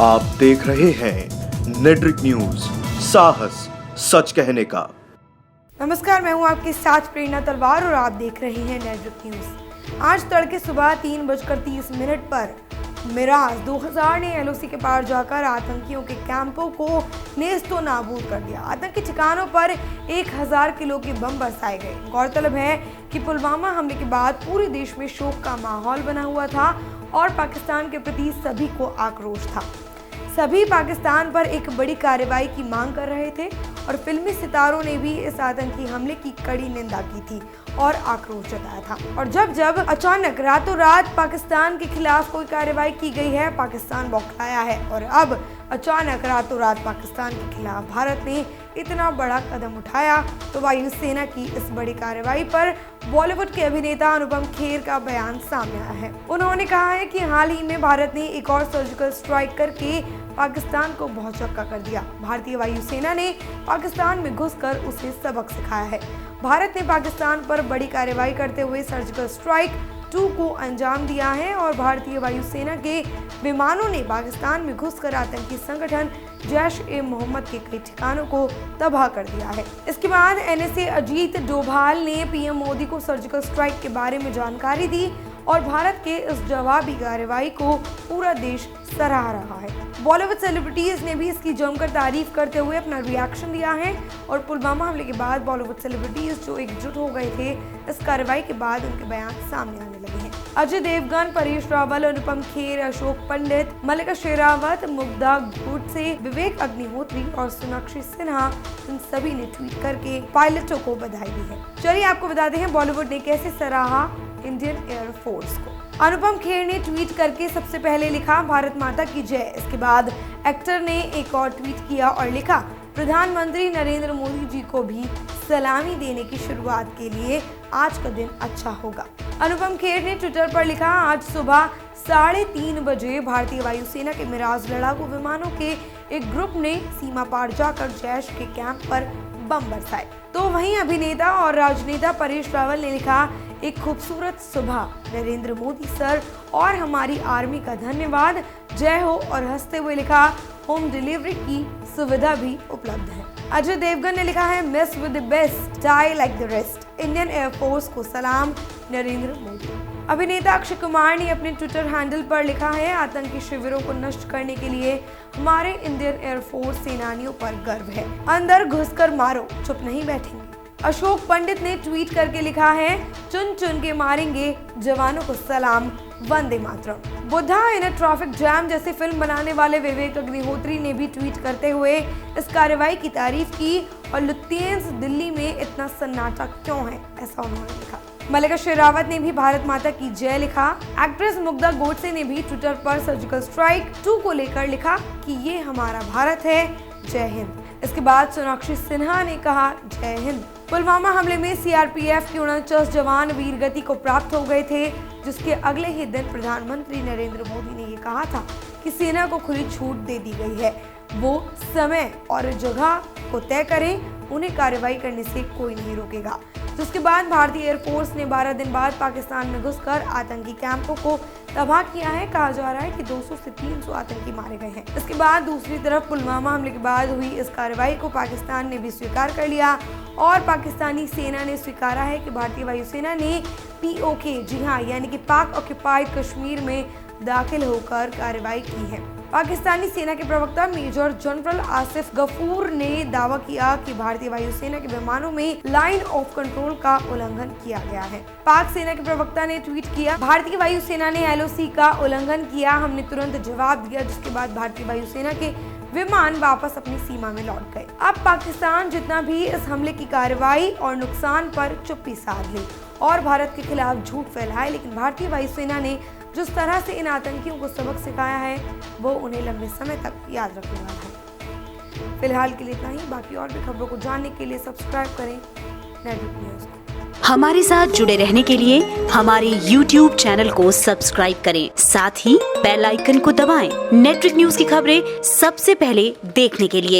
आप देख रहे हैं नेट्रिक न्यूज, साहस सच कहने का। नमस्कार, मैं हूं आपके साथ प्रेरणा तलवार और आप देख रहे हैं नेट्रिक न्यूज। आज तड़के सुबह 3:30 पर मिराज 2000 ने एलओसी के पार जाकर आतंकियों के कैंपों को नेस्तो नाबूद कर दिया। आतंकी ठिकानों पर 1000 किलो के बम बरसाए गए। गौरतलब है कि पुलवामा हमले के बाद पूरे देश में शोक का माहौल बना हुआ था और पाकिस्तान के प्रति सभी को आक्रोश था। सभी पाकिस्तान पर एक बड़ी कार्रवाई की मांग कर रहे थे और फिल्मी सितारों ने भी इस आतंकी हमले की कड़ी निंदा की थी और आक्रोश जताया था। और जब अचानक रातों रात पाकिस्तान के खिलाफ कोई कार्रवाई की गई है, पाकिस्तान बौखलाया है और अब अचानक रातों रात पाकिस्तान के खिलाफ भारत ने इतना बड़ा कदम उठाया, तो वायुसेना की इस बड़ी कार्रवाई पर बॉलीवुड के अभिनेता अनुपम खेर का बयान सामने आया है। उन्होंने कहा है कि हाल ही में भारत ने एक और सर्जिकल स्ट्राइक करके पाकिस्तान को भौचक्का कर दिया। भारतीय वायुसेना ने पाकिस्तान में घुसकर उसे सबक सिखाया है। भारत ने पाकिस्तान पर बड़ी कार्रवाई करते हुए सर्जिकल स्ट्राइक 2 को अंजाम दिया है और भारतीय वायुसेना के विमानों ने पाकिस्तान में घुसकर आतंकी संगठन जैश-ए-मोहम्मद के कई ठिकानों को तबाह कर दिया है। इसके बाद एनएसए अजीत डोभाल ने पीएम मोदी को सर्जिकल स्ट्राइक के बारे में जानकारी दी और भारत के इस जवाबी कार्रवाई को पूरा देश सराह रहा है। बॉलीवुड सेलिब्रिटीज ने भी इसकी जमकर तारीफ करते हुए अपना रिएक्शन दिया है और पुलवामा हमले के बाद बॉलीवुड सेलिब्रिटीज जो एकजुट हो गए थे, इस कार्रवाई के बाद उनके बयान सामने आने लगे हैं। अजय देवगन, परेश रावल, अनुपम खेर, अशोक पंडित, मल्लिका शेरावत, मुग्धा गोडसे, विवेक अग्निहोत्री और सोनाक्षी सिन्हा, इन सभी ने ट्वीट करके पायलटों को बधाई दी है। चलिए आपको बताते हैं बॉलीवुड ने कैसे सराहा इंडियन एयरफोर्स को। अनुपम खेर ने ट्वीट करके सबसे पहले लिखा, भारत माता की जय। इसके बाद एक्टर ने एक और ट्वीट किया और लिखा, प्रधानमंत्री नरेंद्र मोदी जी को भी सलामी देने की शुरुआत के लिए आज का दिन अच्छा होगा। अनुपम खेर ने ट्विटर पर लिखा, आज सुबह 3:30 बजे भारतीय वायुसेना के मिराज लड़ाकू विमानों के एक ग्रुप ने सीमा पार जाकर जैश के कैंप पर बम बरसाए। तो वहीं अभिनेता और राजनेता परेश रावल ने लिखा, एक खूबसूरत सुबह, नरेंद्र मोदी सर और हमारी आर्मी का धन्यवाद, जय हो। और हंसते हुए लिखा, होम डिलीवरी की सुविधा भी उपलब्ध है। अजय देवगन ने लिखा है, miss with the best, die like the rest, Indian air force को सलाम, नरेंद्र मोदी। अभिनेता अक्षय कुमार ने अपने ट्विटर हैंडल पर लिखा है, आतंकी शिविरों को नष्ट करने के लिए हमारे इंडियन एयरफोर्स सेनानियों पर गर्व है, अंदर घुसकर मारो, चुप नहीं बैठेंगे। अशोक पंडित ने ट्वीट करके लिखा है, चुन चुन के मारेंगे जवानों को सलाम, वंदे मातरम। बुद्धा इन अ ट्रैफिक जैम जैसी फिल्म बनाने वाले विवेक अग्निहोत्री ने भी ट्वीट करते हुए इस कार्रवाई की तारीफ की और लुटियंस दिल्ली में इतना सन्नाटा क्यों है, ऐसा उन्होंने लिखा। मल्लिका शेरावत ने भी भारत माता की जय लिखा। एक्ट्रेस मुग्धा गोडसे ने भी ट्विटर पर सर्जिकल स्ट्राइक 2 को लेकर लिखा कि ये हमारा भारत है, जय हिंद। इसके बाद सोनाक्षी सिन्हा ने कहा, जय हिंद। पुलवामा हमले में सीआरपीएफ के 49 जवान वीरगति को प्राप्त हो गए थे, जिसके अगले ही दिन प्रधानमंत्री नरेंद्र मोदी ने ये कहा था कि सेना को खुली छूट दे दी गई है, वो समय और जगह को तय करें, उन्हें कार्रवाई करने से कोई नहीं रोकेगा। जिसके बाद भारतीय एयरफोर्स ने 12 दिन बाद पाकिस्तान में घुसकर आतंकी कैंपों को तबाह किया है। कहा जा रहा है कि 200 से 300 आतंकी मारे गए हैं। इसके बाद दूसरी तरफ पुलवामा हमले के बाद हुई इस कार्रवाई को पाकिस्तान ने भी स्वीकार कर लिया और पाकिस्तानी सेना ने स्वीकारा है कि भारतीय वायुसेना ने पीओके, जी हाँ, यानी कि पाक ऑक्युपाइड कश्मीर में दाखिल होकर कार्रवाई की है। पाकिस्तानी सेना के प्रवक्ता मेजर जनरल आसिफ गफूर ने दावा किया कि भारतीय वायुसेना के विमानों में लाइन ऑफ कंट्रोल का उल्लंघन किया गया है। पाक सेना के प्रवक्ता ने ट्वीट किया, भारतीय वायुसेना ने एलओसी का उल्लंघन किया, हमने तुरंत जवाब दिया, जिसके बाद भारतीय वायुसेना के विमान वापस अपनी सीमा में लौट गए। अब पाकिस्तान जितना भी इस हमले की कार्रवाई और नुकसान पर चुप्पी साध ले और भारत के खिलाफ झूठ फैलाए, लेकिन भारतीय वायुसेना ने जिस तरह से इन आतंकियों को सबक सिखाया है, वो उन्हें लंबे समय तक याद रखने वाला है। फिलहाल के लिए इतना ही। बाकी और भी खबरों को जानने के लिए सब्सक्राइब करें नेट्रिक न्यूज को। हमारे साथ जुड़े रहने के लिए हमारे YouTube चैनल को सब्सक्राइब करें, साथ ही बेल आइकन को दबाएं। नेट्रिक न्यूज की खबरें सबसे पहले देखने के लिए।